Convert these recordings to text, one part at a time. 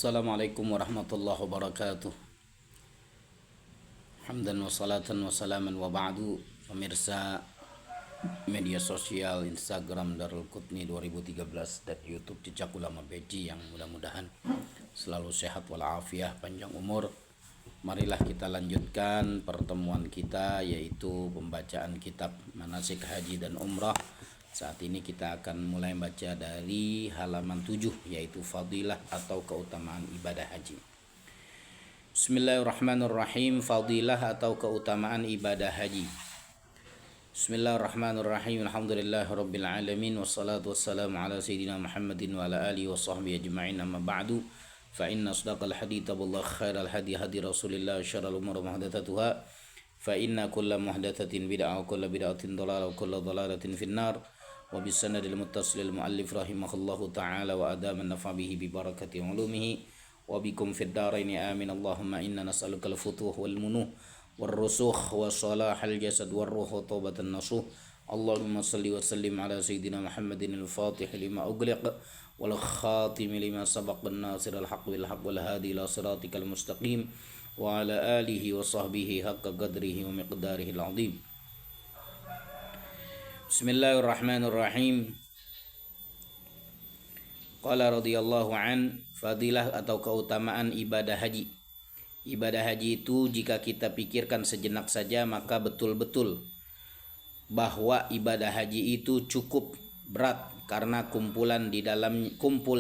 Assalamualaikum warahmatullahi wabarakatuh. Hamdan wa salatan wa salaman wa ba'du. Pemirsa media sosial Instagram Darul Qutni 2013 dan YouTube Jejak Ulama Beji yang mudah-mudahan selalu sehat walafiat, panjang umur. Marilah kita lanjutkan pertemuan kita, yaitu pembacaan kitab manasik haji dan umrah. Saat ini kita akan mulai baca dari halaman 7, yaitu fadilah atau keutamaan ibadah haji. Bismillahirrahmanirrahim. Fadilah atau keutamaan ibadah haji. Bismillahirrahmanirrahim. Alhamdulillahirabbil alamin wassalatu wassalamu ala sayyidina Muhammadin wa ala alihi washabbihi ajma'in. Amma ba'du. Fa inna asdaqal hadits billahi khairal hadi hadi Rasulillah, syarrul umuri muhdatsatuha. Fa inna kulla muhdatsatin bid'ah wa kulla bid'atin dhalalah wa kulla dhalalatin finnar. Wa bisanadil muttasilil muallif rahimahullahu ta'ala wa adama nafa bihi bi barakati ulumihi wa bikum fid daraini amin. Allahumma inna nas'aluka al-futuh wal munuh wal rusukh wa salahal jasad wal ruh wa taubatan nasuh. Allahumma salli wa sallim ala sayyidina Muhammadin al-fatih lima ughliq wal khatim lima sabaq an-nasir al-haq bil haq wal hadi ila siratikal mustaqim wa ala alihi wa sahbihi haqqa qadrihi wa miqdarihi al-azim. Bismillahirrahmanirrahim. Qala radhiyallahu an, fadilah atau keutamaan ibadah haji. Ibadah haji itu jika kita pikirkan sejenak saja, maka betul-betul bahwa ibadah haji itu cukup berat karena kumpul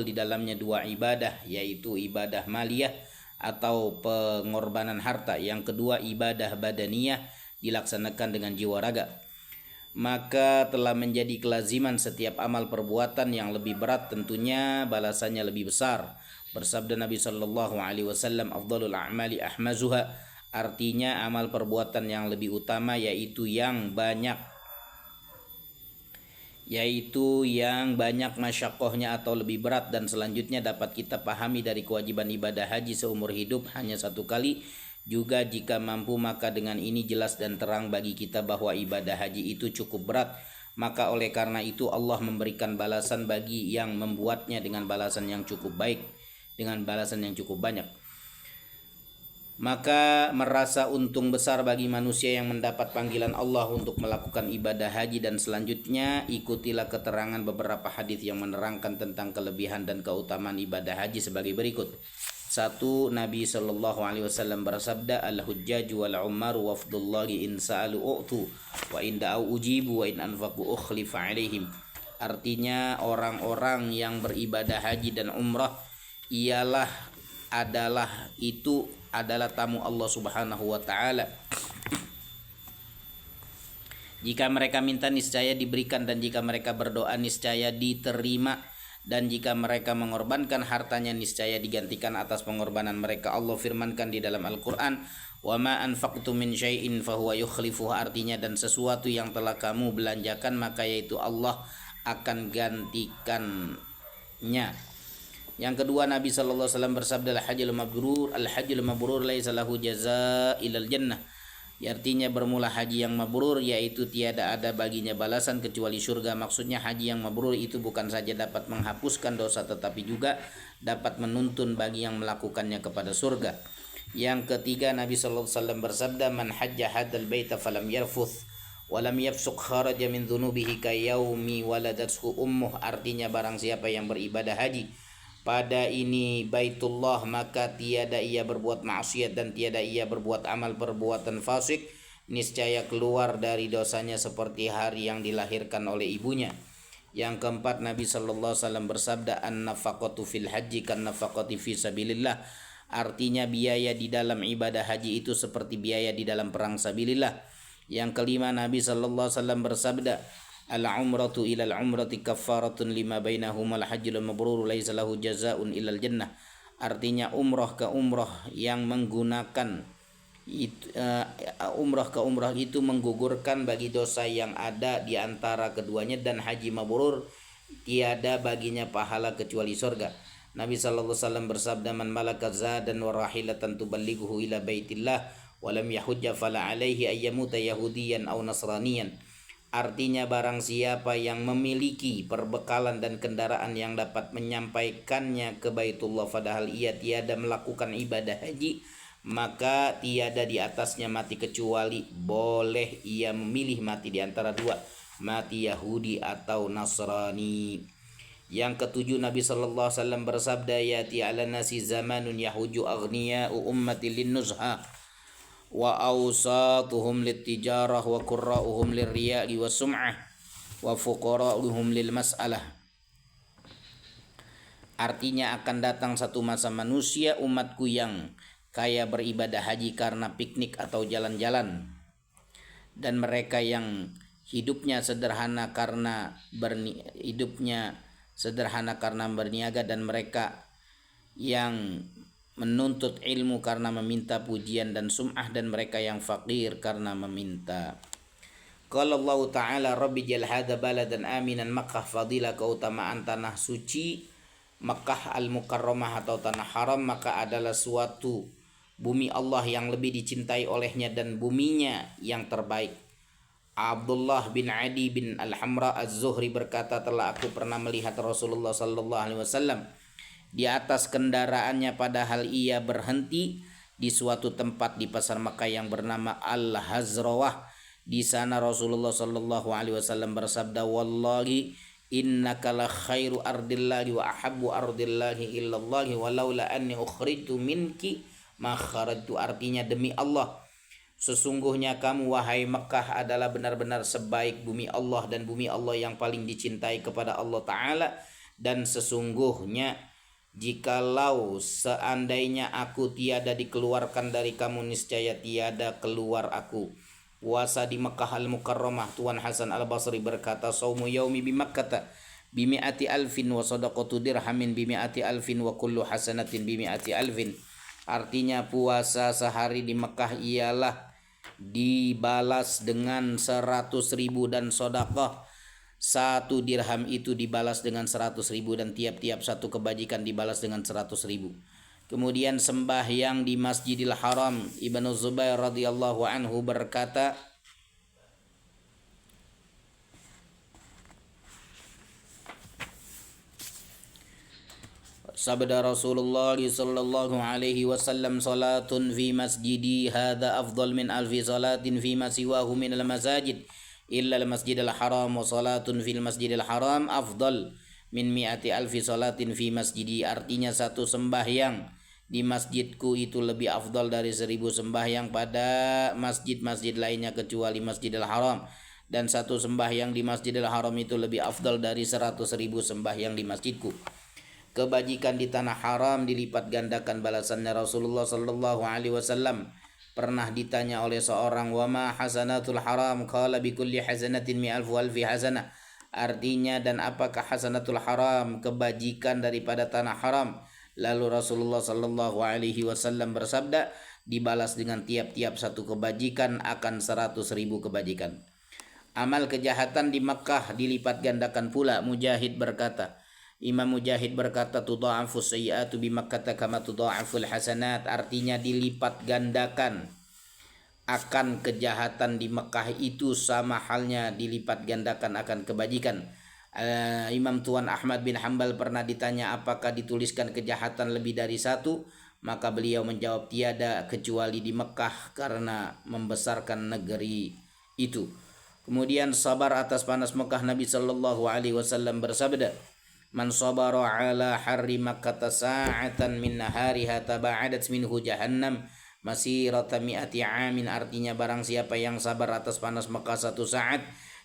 di dalamnya dua ibadah, yaitu ibadah maliyah atau pengorbanan harta. Yang kedua ibadah badaniyah, dilaksanakan dengan jiwa raga. Maka telah menjadi kelaziman setiap amal perbuatan yang lebih berat tentunya balasannya lebih besar. Bersabda Nabi sallallahu alaihi wasallam, afdhalul a'mali ahmazuha, artinya amal perbuatan yang lebih utama yaitu yang banyak masyaqqahnya atau lebih berat. Dan selanjutnya dapat kita pahami dari kewajiban ibadah haji seumur hidup hanya satu kali. Juga jika mampu, maka dengan ini jelas dan terang bagi kita bahwa ibadah haji itu cukup berat. Maka oleh karena itu Allah memberikan balasan bagi yang membuatnya dengan balasan yang cukup baik, dengan balasan yang cukup banyak. Maka merasa untung besar bagi manusia yang mendapat panggilan Allah untuk melakukan ibadah haji. Dan selanjutnya ikutilah keterangan beberapa hadis yang menerangkan tentang kelebihan dan keutamaan ibadah haji sebagai berikut. 1. Nabi sallallahu alaihi wasallam bersabda, al-hujjaju wal ummaru wafdullahi in sa'alu u'tu wa in da'u ujibu wa in anfaqu ukhlifa alaihim. Artinya orang-orang yang beribadah haji dan umrah adalah tamu Allah Subhanahu wa taala. Jika mereka minta niscaya diberikan, dan jika mereka berdoa niscaya diterima, dan jika mereka mengorbankan hartanya niscaya digantikan atas pengorbanan mereka. Allah firmankan di dalam Al-Quran, wa ma anfaqtu min syai'in fahuwa yukhlifuhu, artinya dan sesuatu yang telah kamu belanjakan maka yaitu Allah akan gantikannya. Yang kedua, Nabi sallallahu alaihi wasallam bersabda, al-hajjul mabrur laisa lahu jazaa ilal jannah. Artinya bermula haji yang mabrur yaitu tiada ada baginya balasan kecuali surga. Maksudnya haji yang mabrur itu bukan saja dapat menghapuskan dosa tetapi juga dapat menuntun bagi yang melakukannya kepada surga. Yang ketiga, Nabi sallallahu alaihi wasallam bersabda, man hajja hadzal baita falam yarfuth wa lam yafsuq kharaja min dhunubihi kayaumi waladathu ummuh. Artinya barang siapa yang beribadah haji pada ini Baitullah, maka tiada ia berbuat maksiat dan tiada ia berbuat amal perbuatan fasik, niscaya keluar dari dosanya seperti hari yang dilahirkan oleh ibunya. Yang keempat, Nabi sallallahu alaihi wasallam bersabda, an-nafaqatu fil haji kan nafaqati fi sabilillah. Artinya biaya di dalam ibadah haji itu seperti biaya di dalam perang sabilillah. Yang kelima, Nabi sallallahu alaihi wasallam bersabda, al-umratu ilal umrati kaffaratun lima bainahuma al-hajjul mabrur laisa lahu jazaa'un ilal jannah. Artinya umrah ke umrah itu menggugurkan bagi dosa yang ada di antara keduanya, dan haji mabrur tiada baginya pahala kecuali surga. Nabi sallallahu alaihi wasallam bersabda, man malaka zadan wa rahilatan tuballighuhu ila baitillah wa lam yahujja fala alaihi ayyamuta yahudiyan aw nasraniyan. Artinya barang siapa yang memiliki perbekalan dan kendaraan yang dapat menyampaikannya ke Baitullah padahal ia tiada melakukan ibadah haji, maka tiada di atasnya mati kecuali boleh ia memilih mati di antara dua, mati Yahudi atau Nasrani. Yang ketujuh, Nabi sallallahu alaihi wasallam bersabda, yati ala nasi zamanun yahuju aghniya'u ummati linnuzha wa awsatuhum littijarah wa qurra'uhum lirriya'i wa sum'ah wa fuqara'uhum lil mas'alah. Artinya akan datang satu masa manusia umatku yang kaya beribadah haji karena piknik atau jalan-jalan, dan mereka yang hidupnya sederhana karena berniaga, dan mereka yang menuntut ilmu karena meminta pujian dan sum'ah, dan mereka yang fakir karena meminta. Qala Allah Ta'ala, Rabbi jal hadha baladan aminan. Makkah fadilah, keutamaan tanah suci Makkah al-Mukarramah atau tanah haram, maka adalah suatu bumi Allah yang lebih dicintai olehnya dan buminya yang terbaik. Abdullah bin Adi bin Al-Hamra Az-Zuhri berkata, telah aku pernah melihat Rasulullah sallallahu alaihi wasallam di atas kendaraannya padahal ia berhenti di suatu tempat di pasar Makkah yang bernama Al-Hazrawah. Di sana Rasulullah sallallahu alaihi wasallam bersabda, wallahi innaka la khairu ardillahi wa ahabbu ardillahi illallahi walaula anni ukhrijtu minki ma kharajtu. Artinya, demi Allah, sesungguhnya kamu wahai Mekah adalah benar-benar sebaik bumi Allah dan bumi Allah yang paling dicintai kepada Allah Ta'ala. Dan sesungguhnya jikalau seandainya aku tiada dikeluarkan dari kamu, niscaya tiada keluar aku. Puasa di Makkah al-Mukarramah. Tuan Hasan al-Basri berkata, saumu yaumi bimakkata bimi'ati alfin wa sadaqatu dirhamin bimi'ati alfin wa kullu hasanatin bimi'ati alfin. Artinya puasa sehari di Mekah ialah dibalas dengan 100.000 dan sedekah 1 dirham itu dibalas dengan 100.000 dan tiap-tiap satu kebajikan dibalas dengan 100.000. Kemudian sembahyang di Masjidil Haram. Ibnu Zubair radhiyallahu anhu berkata, sabda Rasulullah sallallahu alaihi wasallam, salatun fi masjidi hadza afdal min alfi salatin fi ma siwahu min al-masajid illa al-masjidil haram, wa salatun fil masjidil haram afdal min mi'ati alfi salatin fi masjidi. Artinya, satu sembahyang di masjidku itu lebih afdal dari 1000 sembahyang pada masjid-masjid lainnya kecuali Masjidil Haram, dan satu sembahyang di Masjidil Haram itu lebih afdal dari 100.000 sembahyang di masjidku. Kebajikan di tanah haram dilipat gandakan balasannya. Rasulullah sallallahu alaihi wasallam pernah ditanya oleh seorang, wa ma hasanatul haram? Qala bi kulli hasanatin mi'alfu alfi hasanah. Artinya, dan apakah hasanatul haram? Kebajikan daripada tanah haram. Lalu Rasulullah sallallahu alaihi wasallam bersabda, dibalas dengan tiap-tiap satu kebajikan akan 100.000 kebajikan. Amal kejahatan di Makkah dilipat gandakan pula. Imam Mujahid berkata, tudha'afu sayyi'atu bi Makkah kama tudha'aful hasanat. Artinya, dilipat gandakan akan kejahatan di Makkah itu sama halnya dilipat gandakan akan kebajikan. Imam Tuan Ahmad bin Hanbal pernah ditanya apakah dituliskan kejahatan lebih dari satu, maka beliau menjawab, tiada kecuali di Mekah karena membesarkan negeri itu. Kemudian sabar atas panas Mekah. Nabi sallallahu alaihi wasallam bersabda, man sabara ala harri Makkah sa'atan min nahariha taba'adat minhu jahannam masirata mi'ati amin. Artinya, barang siapa yang sabar atas panas Mekah 1 saat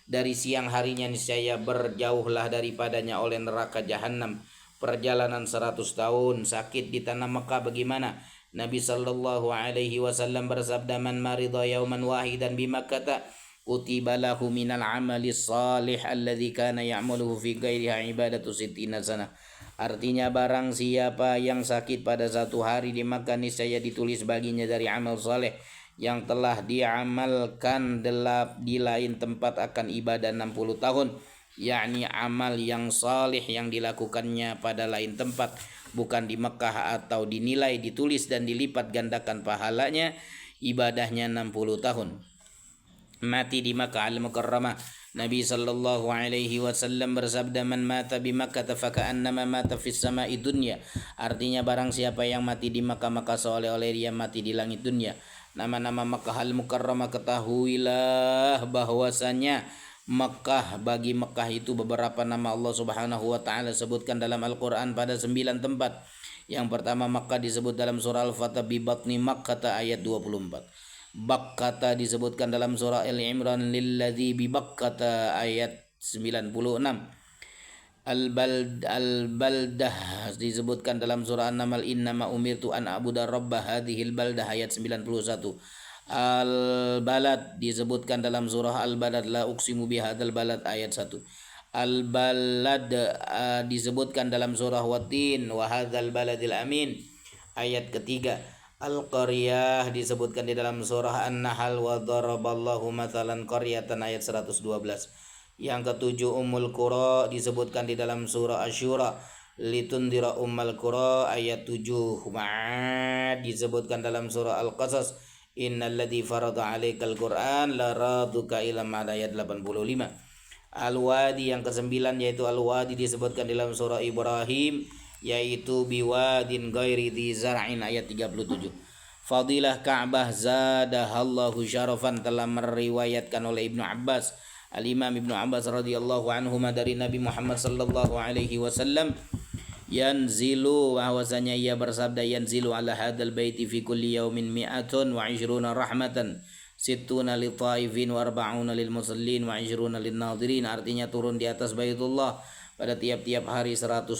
dari siang harinya, niscaya berjauhlah daripadanya oleh neraka jahanam perjalanan 100 tahun. Sakit di tanah Mekah bagaimana? Nabi sallallahu alaihi wasallam bersabda, man marida yauman wahidan bi Makkah kutiba lahu minal amali salih alladzi kana ya'maluhu fi ghairiha ibadatu sittina sana. Artinya, barang siapa yang sakit pada satu hari di Makkah, niscaya ditulis baginya dari amal saleh yang telah diamalkan di lain tempat akan ibadah 60 tahun, yakni amal yang salih yang dilakukannya pada lain tempat bukan di Mekah, atau dinilai, ditulis dan dilipat gandakan pahalanya ibadahnya 60 tahun. Mati di Makkah al-Mukarramah. Nabi sallallahu alaihi wasallam bersabda, man mata bi Makkah faka'annama mata fis sama'i dunya. Artinya barang siapa yang mati di Makkah maka seolah-olah dia mati di langit dunia. Nama-nama Makkah al-Mukarramah, ketahuilah bahwasanya Makkah, bagi Makkah itu beberapa nama Allah Subhanahu wa taala sebutkan dalam Al-Qur'an pada 9 tempat. Yang pertama Makkah disebut dalam surah Al-Fatah bi batni Makkah ayat 24. Bakkata disebutkan dalam surah Al-Imran lilladzi bi Bakkata ayat 96. Al-Baldah disebutkan dalam surah An-Naml innama umirtu an a'budu rabb hadhil baldah ayat 91. Al-Balad disebutkan dalam surah Al-Balad la uqsimu bihadzal balad ayat 1. Al-Balad disebutkan dalam surah Watin wa hadzal baladil amin ayat ketiga. Al-Qaryah disebutkan di dalam surah An-Nahl wa daraballahu mathalan qaryatan ayat 112. Yang ketujuh Ummul Qura disebutkan di dalam surah Asy-Syura litundira ummal qura ayat 7. Ma'ad disebutkan dalam surah Al-Qasas innalladzi farada 'alaikal Qur'an laraduka ila ma'ad ayat 85. Al-Wadi yang kesembilan yaitu Al-Wadi disebutkan dalam surah Ibrahim yaitu biwadin ghairi dzi zar'in ayat 37. Fadilah Ka'bah zadahallahu syarafan telah meriwayatkan oleh Ibnu Abbas, Al-Imam Ibnu Abbas radhiyallahu anhu dari Nabi Muhammad sallallahu alaihi wasallam, yanzilu, bahwasanya ia bersabda, yanzilu ala hadzal baiti fi kulli yaumin mi'atun wa 'ishruna rahmatan sittuna lit taifin wa arba'una lil musallin wa 'ishruna lin nadirin. Artinya turun di atas Baitullah pada tiap-tiap hari 120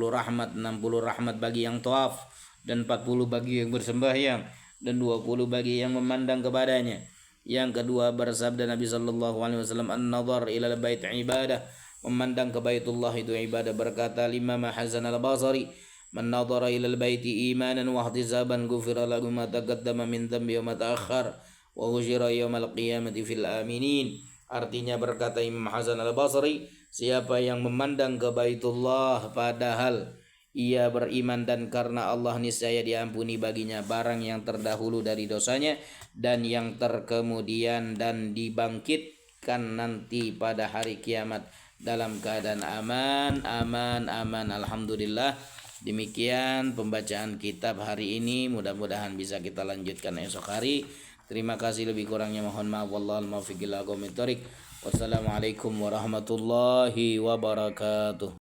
rahmat, 60 rahmat bagi yang tawaf dan 40 bagi yang bersembahyang dan 20 bagi yang memandang kepadanya. Yang kedua bersabda Nabi sallallahu alaihi wasallam, an-nazar ila al-bait ibadah, memandang ke Baitullah itu ibadah. Berkata Imam Hasan al-Basri, man nadhara ila al-baiti imanan wa ihtisaban ghufira lahu ma taqaddama min dhanbi wa ma ta'akhkhar wa husyira yaumal qiyamati fil aminin. Artinya berkata Imam Hasan al-Basri, siapa yang memandang ke Baitullah padahal ia beriman dan karena Allah, niscaya diampuni baginya barang yang terdahulu dari dosanya dan yang terkemudian, dan dibangkitkan nanti pada hari kiamat dalam keadaan aman, aman, aman. Alhamdulillah, demikian pembacaan kitab hari ini. Mudah-mudahan bisa kita lanjutkan esok hari. Terima kasih, lebih kurangnya mohon maaf. Wallahul muwaffiq ila aqwamit thoriq. Wassalamualaikum warahmatullahi wabarakatuh.